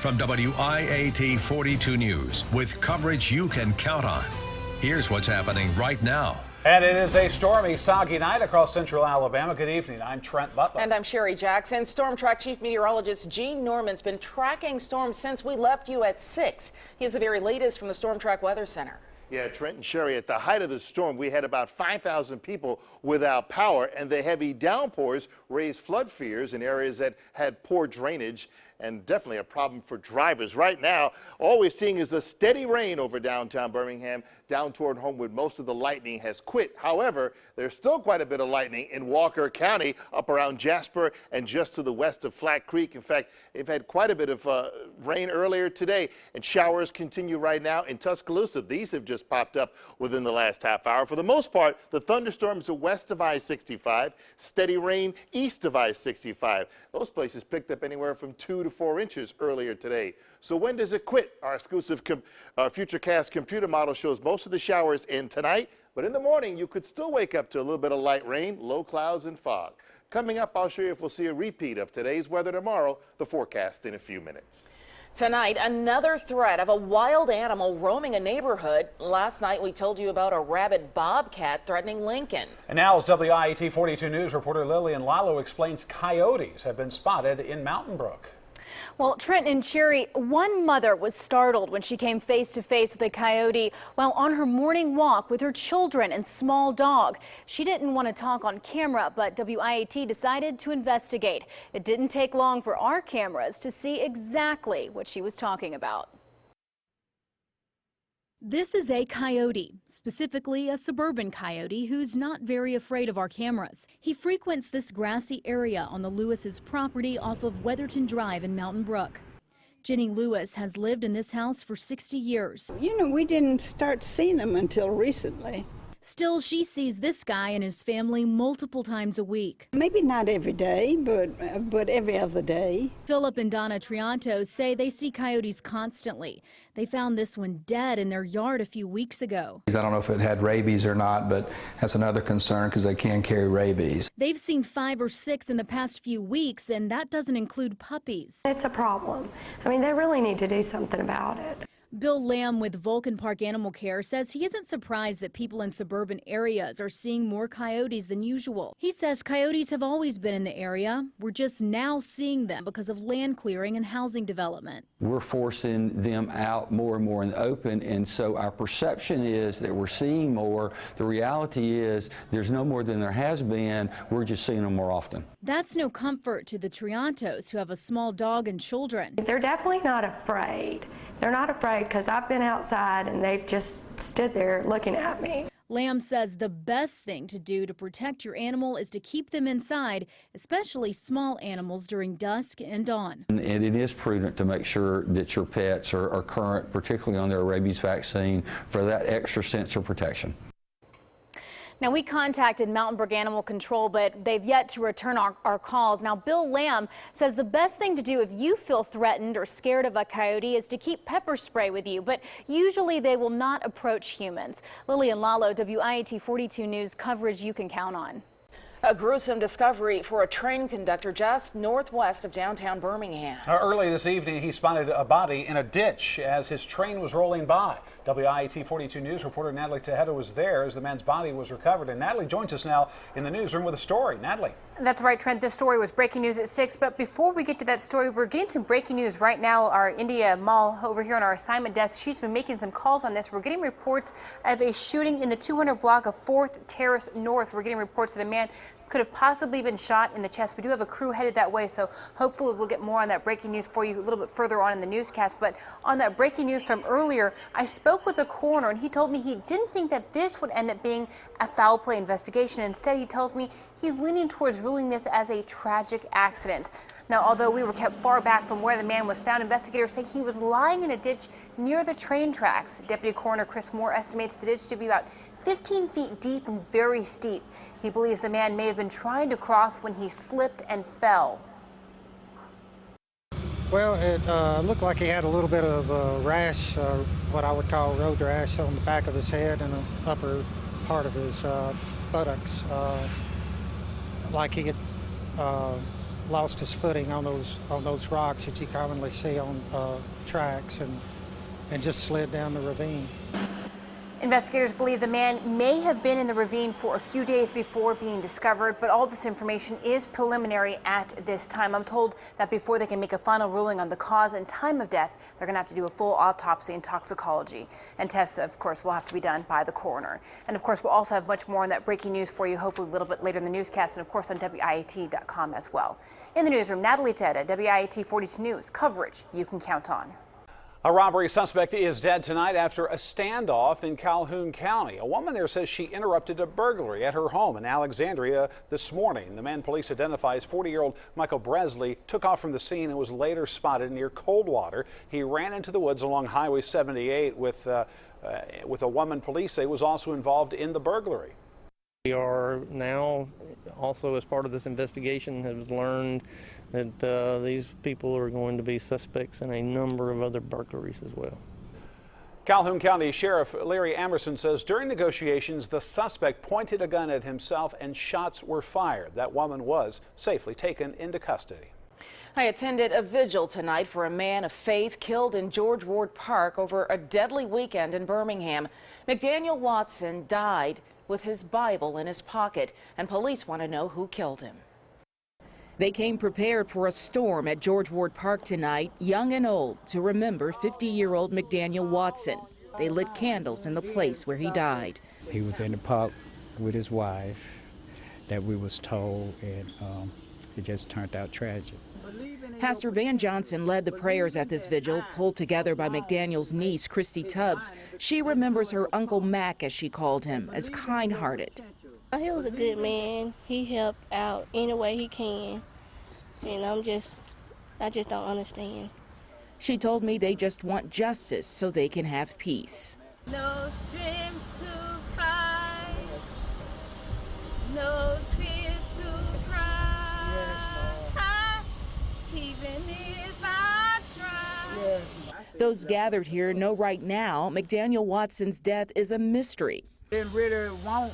from WIAT 42 News with coverage you can count on. Here's what's happening right now. And it is a stormy, soggy night across central Alabama. Good evening. I'm Trent Butler. And I'm Sherry Jackson. Storm Track Chief Meteorologist Gene Norman's been tracking storms since we left you at 6. He has the very latest from the Storm Track Weather Center. Yeah, Trent and Sherry, at the height of the storm, we had about 5,000 people without power, and the heavy downpours raised flood fears in areas that had poor drainage, and definitely a problem for drivers. Right now, all we're seeing is a steady rain over downtown Birmingham, down toward Homewood. Most of the lightning has quit. However, there's still quite a bit of lightning in Walker County, up around Jasper and just to the west of Flat Creek. In fact, they've had quite a bit of rain earlier today, and showers continue right now in Tuscaloosa. These have just popped up within the last half hour. For the most part, the thunderstorms are west of I-65, steady rain east of I-65. Those places picked up anywhere from 2 to 4 inches earlier today. So when does it quit? Our exclusive Futurecast computer model shows most of the showers in tonight, but in the morning you could still wake up to a little bit of light rain, low clouds and fog. Coming up, I'll show you if we'll see a repeat of today's weather tomorrow, the forecast in a few minutes. Tonight, another threat of a wild animal roaming a neighborhood. Last night, we told you about a rabid bobcat threatening Lincoln. And now, as WIAT 42 News reporter Lillian Lalo explains, coyotes have been spotted in Mountain Brook. Well, Trent and Sherry, one mother was startled when she came face to face with a coyote while on her morning walk with her children and small dog. She didn't want to talk on camera, but WIAT decided to investigate. It didn't take long for our cameras to see exactly what she was talking about. This is a coyote, specifically a suburban coyote who's not very afraid of our cameras. He frequents this grassy area on the Lewis's property off of Weatherton Drive in Mountain Brook. Jenny Lewis has lived in this house for 60 years. You know, we didn't start seeing them until recently. Still, she sees this guy and his family multiple times a week. Maybe not every day, but every other day. Philip and Donna Triantos say they see coyotes constantly. They found this one dead in their yard a few weeks ago. I don't know if it had rabies or not, but that's another concern because they can carry rabies. They've seen 5 or 6 in the past few weeks, and that doesn't include puppies. It's a problem. I mean, they really need to do something about it. Bill Lamb with Vulcan Park Animal Care says he isn't surprised that people in suburban areas are seeing more coyotes than usual. He says coyotes have always been in the area. We're just now seeing them because of land clearing and housing development. We're forcing them out more and more in the open, and so our perception is that we're seeing more. The reality is there's no more than there has been. We're just seeing them more often. That's no comfort to the Triantos, who have a small dog and children. They're definitely not afraid. They're not afraid because I've been outside and they've just stood there looking at me. Lamb says the best thing to do to protect your animal is to keep them inside, especially small animals during dusk and dawn. And it is prudent to make sure that your pets are current, particularly on their rabies vaccine, for that extra sense of protection. Now, we contacted Mountain Brook Animal Control, but they've yet to return our calls. Now, Bill Lamb says the best thing to do if you feel threatened or scared of a coyote is to keep pepper spray with you, but usually they will not approach humans. Lillian Lalo, WIAT 42 News, coverage you can count on. A gruesome discovery for a train conductor just northwest of downtown Birmingham. Early this evening, he spotted a body in a ditch as his train was rolling by. WIAT 42 News reporter Natalie Tejeda was there as the man's body was recovered. And Natalie joins us now in the newsroom with a story. Natalie. That's right, Trent. This story was breaking news at 6. But before we get to that story, we're getting some breaking news right now. Our India Mall over here on our assignment desk, she's been making some calls on this. We're getting reports of a shooting in the 200 block of 4th Terrace North. We're getting reports that a man could have possibly been shot in the chest. We do have a crew headed that way, so hopefully we'll get more on that breaking news for you a little bit further on in the newscast. But on that breaking news from earlier, I spoke with the coroner, and he told me he didn't think that this would end up being a foul play investigation. Instead, he tells me he's leaning towards ruling this as a tragic accident. Now, although we were kept far back from where the man was found, investigators say he was lying in a ditch near the train tracks. Deputy Coroner Chris Moore estimates the ditch to be about 15 feet deep and very steep. He believes the man may have been trying to cross when he slipped and fell. Well, it looked like he had a little bit of a rash, what I would call road rash, on the back of his head and the upper part of his buttocks, like he had lost his footing on those rocks that you commonly see on tracks and just slid down the ravine. Investigators believe the man may have been in the ravine for a few days before being discovered, but all this information is preliminary at this time. I'm told that before they can make a final ruling on the cause and time of death, they're going to have to do a full autopsy and toxicology. And tests, of course, will have to be done by the coroner. And of course, we'll also have much more on that breaking news for you, hopefully a little bit later in the newscast, and of course on WIAT.com as well. In the newsroom, Natalie Tedda, WIAT 42 News, coverage you can count on. A robbery suspect is dead tonight after a standoff in Calhoun County. A woman there says she interrupted a burglary at her home in Alexandria this morning. The man police identify as 40-year-old Michael Bresley took off from the scene and was later spotted near Coldwater. He ran into the woods along Highway 78 with a woman police say was also involved in the burglary. We are now, also as part of this investigation, have learned that these people are going to be suspects in a number of other burglaries as well. Calhoun County Sheriff Larry Amerson says during negotiations, the suspect pointed a gun at himself and shots were fired. That woman was safely taken into custody. I attended a vigil tonight for a man of faith killed in George Ward Park over a deadly weekend in Birmingham. McDaniel Watson died with his Bible in his pocket, and police want to know who killed him. They came prepared for a storm at George Ward Park tonight, young and old, to remember 50-year-old McDaniel Watson. They lit candles in the place where he died. He was in the park with his wife that we was told, and it just turned out tragic. Pastor Van Johnson led the prayers at this vigil, pulled together by McDaniel's niece, Christy Tubbs. She remembers her Uncle Mac, as she called him, as kind-hearted. He was a good man. He helped out any way he can. And I just don't understand. She told me they just want justice so they can have peace. No strength to fight, no tears to cry, even if I try. Those gathered here know right now McDaniel Watson's death is a mystery. Didn't really want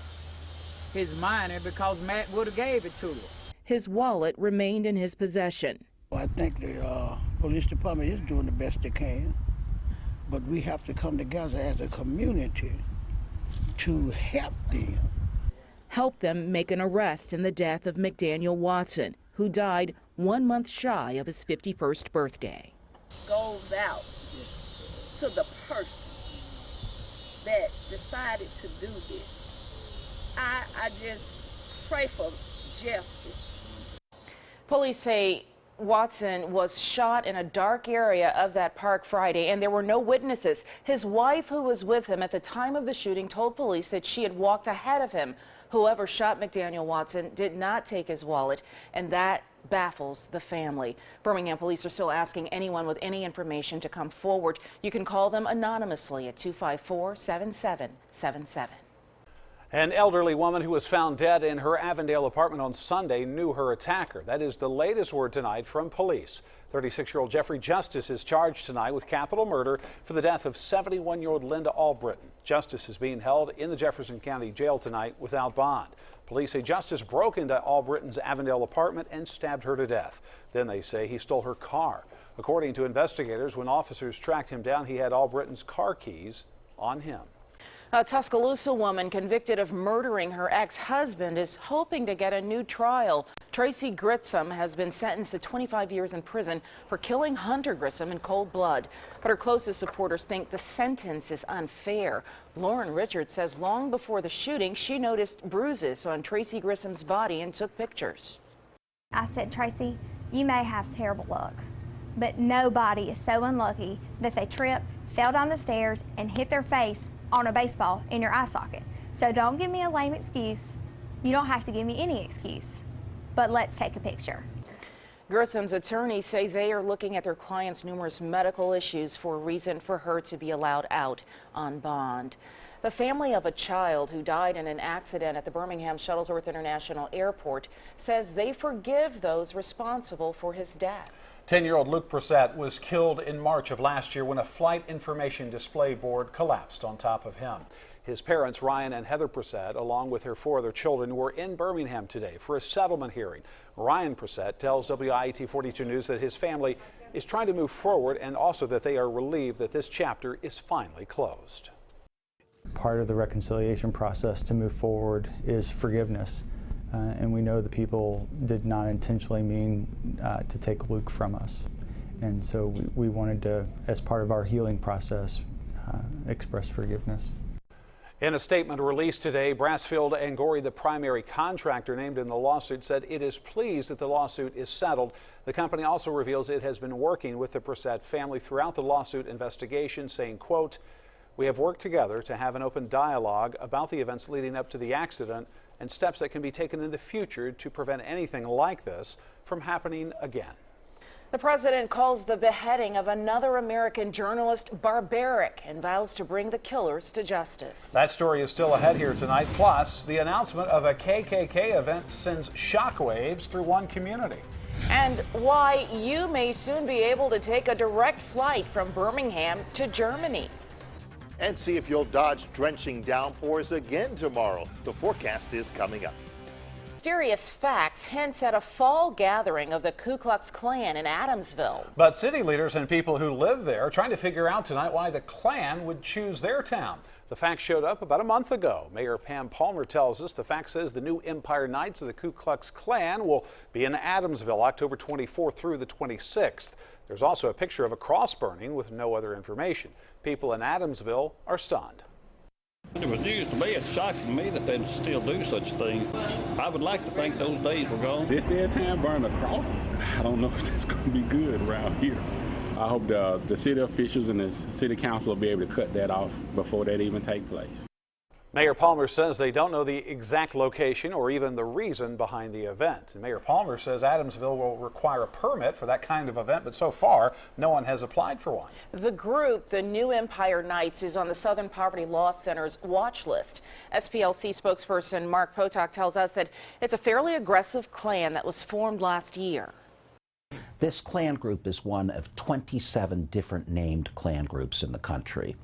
his money because Matt would have gave it to him. His wallet remained in his possession. I think the police department is doing the best they can, but we have to come together as a community to help them. Help them make an arrest in the death of McDaniel Watson, who died 1 month shy of his 51st birthday. Goes out to the person that decided to do this. I just pray for justice. Police say Watson was shot in a dark area of that park Friday, and there were no witnesses. His wife, who was with him at the time of the shooting, told police that she had walked ahead of him. Whoever shot McDaniel Watson did not take his wallet, and that baffles the family. Birmingham police are still asking anyone with any information to come forward. You can call them anonymously at 254-7777. An elderly woman who was found dead in her Avondale apartment on Sunday knew her attacker. That is the latest word tonight from police. 36-year-old Jeffrey Justice is charged tonight with capital murder for the death of 71-year-old Linda Albritton. Justice is being held in the Jefferson County Jail tonight without bond. Police say Justice broke into Albritton's Avondale apartment and stabbed her to death. Then they say he stole her car. According to investigators, when officers tracked him down, he had Albritton's car keys on him. A Tuscaloosa woman convicted of murdering her ex-husband is hoping to get a new trial. Tracey Grissom has been sentenced to 25 years in prison for killing Hunter Grissom in cold blood. But her closest supporters think the sentence is unfair. Lauren Richards says long before the shooting, she noticed bruises on Tracey Grissom's body and took pictures. I said, Tracey, you may have terrible luck, but nobody is so unlucky that they tripped, fell down the stairs, and hit their face on a baseball in your eye socket. So don't give me a lame excuse. You don't have to give me any excuse, but let's take a picture. Grissom's attorneys say they are looking at their client's numerous medical issues for a reason for her to be allowed out on bond. The family of a child who died in an accident at the Birmingham Shuttlesworth International Airport says they forgive those responsible for his death. 10-year-old Luke Prewett was killed in March of last year when a flight information display board collapsed on top of him. His parents, Ryan and Heather Prewett, along with her 4 other children, were in Birmingham today for a settlement hearing. Ryan Prewett tells WIAT 42 News that his family is trying to move forward and also that they are relieved that this chapter is finally closed. Part of the reconciliation process to move forward is forgiveness. And we know the people did not intentionally mean to take Luke from us. And so we wanted to, as part of our healing process, express forgiveness. In a statement released today, Brassfield Gory, the primary contractor named in the lawsuit, said it is pleased that the lawsuit is settled. The company also reveals it has been working with the Prewett family throughout the lawsuit investigation, saying, quote, "We have worked together to have an open dialogue about the events leading up to the accident and steps that can be taken in the future to prevent anything like this from happening again." The president calls the beheading of another American journalist barbaric and vows to bring the killers to justice. That story is still ahead here tonight. Plus, the announcement of a KKK event sends shockwaves through one community. And why you may soon be able to take a direct flight from Birmingham to Germany. And see if you'll dodge drenching downpours again tomorrow. The forecast is coming up. Mysterious facts hints at a fall gathering of the Ku Klux Klan in Adamsville. But city leaders and people who live there are trying to figure out tonight why the Klan would choose their town. The facts showed up about a month ago. Mayor Pam Palmer tells us the fact says the new Empire Nights of the Ku Klux Klan will be in Adamsville October 24th through the 26th. There's also a picture of a cross burning with no other information. People in Adamsville are stunned. It was news to me. It's shocking to me that they'd still do such things. I would like to think those days were gone. This day of time burning a cross? I don't know if that's going to be good around here. I hope the city officials and the city council will be able to cut that off before that even take place. Mayor Palmer says they don't know the exact location or even the reason behind the event. And Mayor Palmer says Adamsville will require a permit for that kind of event, but so far, no one has applied for one. The group, the New Empire Knights, is on the Southern Poverty Law Center's watch list. SPLC spokesperson Mark Potok tells us that it's a fairly aggressive Klan that was formed last year. This Klan group is one of 27 different named Klan groups in the country.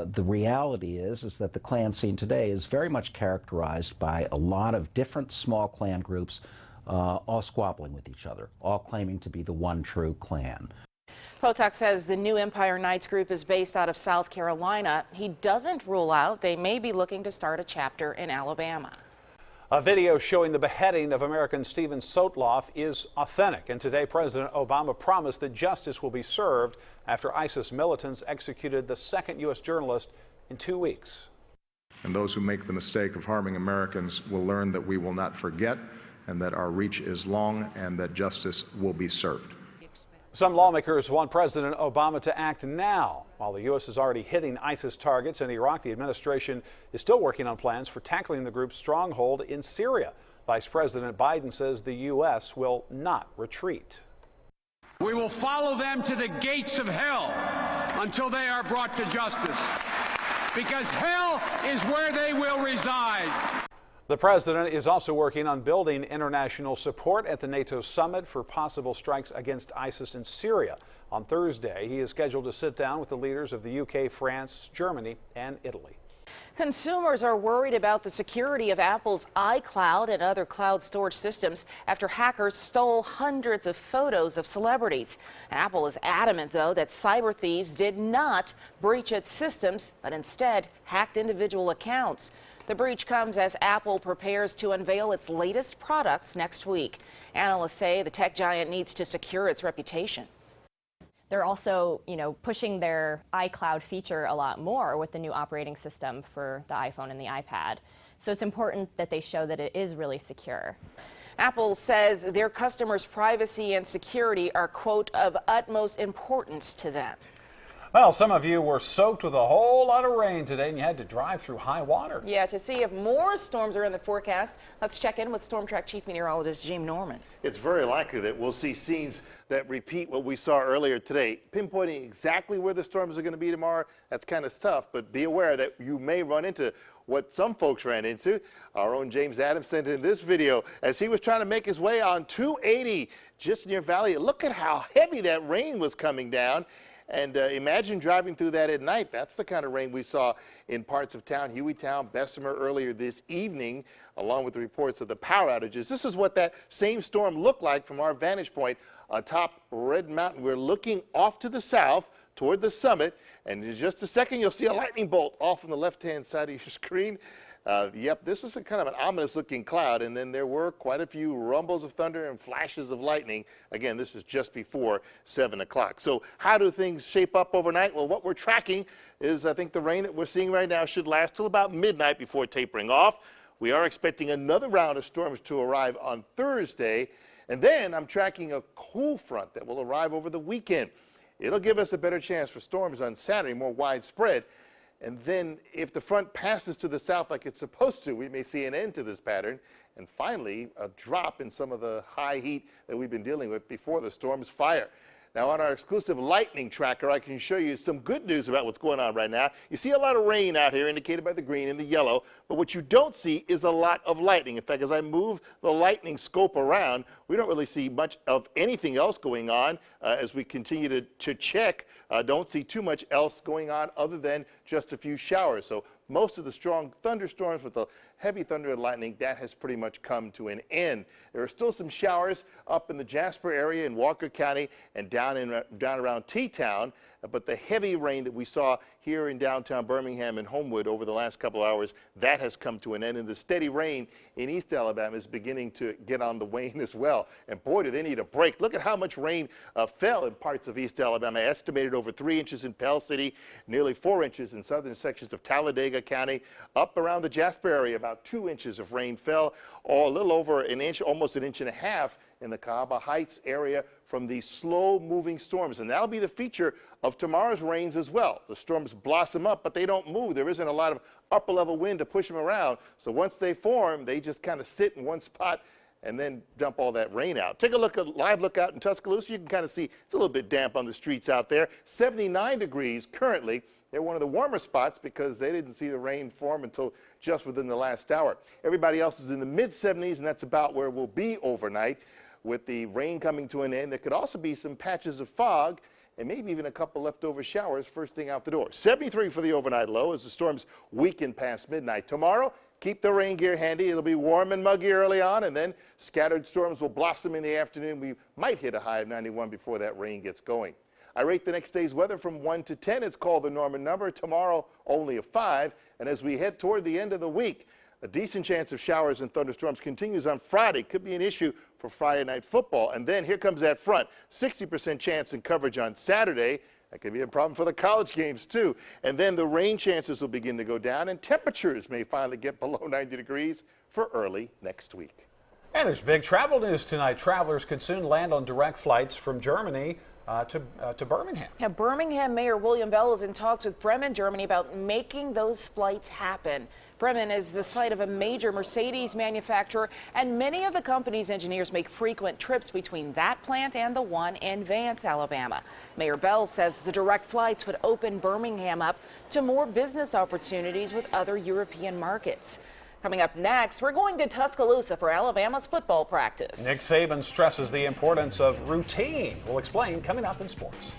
The reality is that the Klan scene today is very much characterized by a lot of different small Klan groups all squabbling with each other, all claiming to be the one true Klan. Potok says the New Empire Knights group is based out of South Carolina. He doesn't rule out they may be looking to start a chapter in Alabama. A video showing the beheading of American Stephen Sotloff is authentic, and today President Obama promised that justice will be served after ISIS militants executed the second U.S. journalist in 2 weeks. And those who make the mistake of harming Americans will learn that we will not forget and that our reach is long and that justice will be served. Some lawmakers want President Obama to act now. While the U.S. is already hitting ISIS targets in Iraq, the administration is still working on plans for tackling the group's stronghold in Syria. Vice President Biden says the U.S. will not retreat. We will follow them to the gates of hell until they are brought to justice, because hell is where they will reside. The president is also working on building international support at the NATO summit for possible strikes against ISIS in Syria. On Thursday, he is scheduled to sit down with the leaders of the UK, France, Germany, and Italy. Consumers are worried about the security of Apple's iCloud and other cloud storage systems after hackers stole hundreds of photos of celebrities. Apple is adamant, though, that cyber thieves did not breach its systems, but instead hacked individual accounts. The breach comes as Apple prepares to unveil its latest products next week. Analysts say the tech giant needs to secure its reputation. They're also, pushing their iCloud feature a lot more with the new operating system for the iPhone and the iPad. So it's important that they show that it is really secure. Apple says their customers' privacy and security are, quote, of utmost importance to them. Well, some of you were soaked with a whole lot of rain today and you had to drive through high water. Yeah, to see if more storms are in the forecast, let's check in with Storm Track Chief Meteorologist Jim Norman. It's very likely that we'll see scenes that repeat what we saw earlier today. Pinpointing exactly where the storms are going to be tomorrow, that's kind of tough, but be aware that you may run into what some folks ran into. Our own James Adams sent in this video as he was trying to make his way on 280 just near Valley. Look at how heavy that rain was coming down. And imagine driving through that at night. That's the kind of rain we saw in parts of town, Hueytown, Bessemer earlier this evening, along with the reports of the power outages. This is what that same storm looked like from our vantage point atop Red Mountain. We're looking off to the south toward the summit, and in just a second you'll see a lightning bolt off on the left-hand side of your screen. Yep, this is a kind of an ominous-looking cloud, and then there were quite a few rumbles of thunder and flashes of lightning. Again, this was just before 7 o'clock. So how do things shape up overnight? Well, what we're tracking is, I think, the rain that we're seeing right now should last till about midnight before tapering off. We are expecting another round of storms to arrive on Thursday, and then I'm tracking a cool front that will arrive over the weekend. It'll give us a better chance for storms on Saturday, more widespread. And then if the front passes to the south like it's supposed to, we may see an end to this pattern. And finally, a drop in some of the high heat that we've been dealing with before the storm's fire. Now, on our exclusive lightning tracker, I can show you some good news about what's going on right now. You see a lot of rain out here, indicated by the green and the yellow, but what you don't see is a lot of lightning. In fact, as I move the lightning scope around, we don't really see much of anything else going on as we continue to check. Don't see too much else going on other than just a few showers. So most of the strong thunderstorms with the heavy thunder and lightning, that has pretty much come to an end. There are still some showers up in the Jasper area in Walker County and down around T-Town, but the heavy rain that we saw here in downtown Birmingham and Homewood over the last couple of hours, that has come to an end, and the steady rain in East Alabama is beginning to get on the wane as well. And boy, do they need a break. Look at how much rain fell in parts of East Alabama. Estimated over 3 inches in Pell City, nearly 4 inches in southern sections of Talladega County. Up around the Jasper area, about 2 inches of rain fell, or a little over an inch, almost an inch and a half in the Cahaba Heights area from these slow-moving storms. And that'll be the feature of tomorrow's rains as well. The storms blossom up, but they don't move. There isn't a lot of upper-level wind to push them around. So once they form, they just kind of sit in one spot and then dump all that rain out. Take a look at live look out in Tuscaloosa. You can kind of see it's a little bit damp on the streets out there. 79 degrees currently. They're one of the warmer spots because they didn't see the rain form until just within the last hour. Everybody else is in the mid-70s, and that's about where we'll be overnight. With the rain coming to an end, there could also be some patches of fog and maybe even a couple leftover showers first thing out the door. 73 for the overnight low as the storms weaken past midnight. Tomorrow, keep the rain gear handy. It'll be warm and muggy early on, and then scattered storms will blossom in the afternoon. We might hit a high of 91 before that rain gets going. I rate the next day's weather from 1 to 10. It's called the Norman number. Tomorrow, only a 5. And as we head toward the end of the week, a decent chance of showers and thunderstorms continues on Friday. Could be an issue for Friday night football. And then here comes that front. 60% chance in coverage on Saturday. That could be a problem for the college games, too. And then the rain chances will begin to go down, and temperatures may finally get below 90 degrees for early next week. And there's big travel news tonight. Travelers could soon land on direct flights from Germany to Birmingham. Yeah, Birmingham Mayor William Bell is in talks with Bremen, Germany about making those flights happen. Bremen is the site of a major Mercedes manufacturer, and many of the company's engineers make frequent trips between that plant and the one in Vance, Alabama. Mayor Bell says the direct flights would open Birmingham up to more business opportunities with other European markets. Coming up next, we're going to Tuscaloosa for Alabama's football practice. Nick Saban stresses the importance of routine. We'll explain coming up in sports.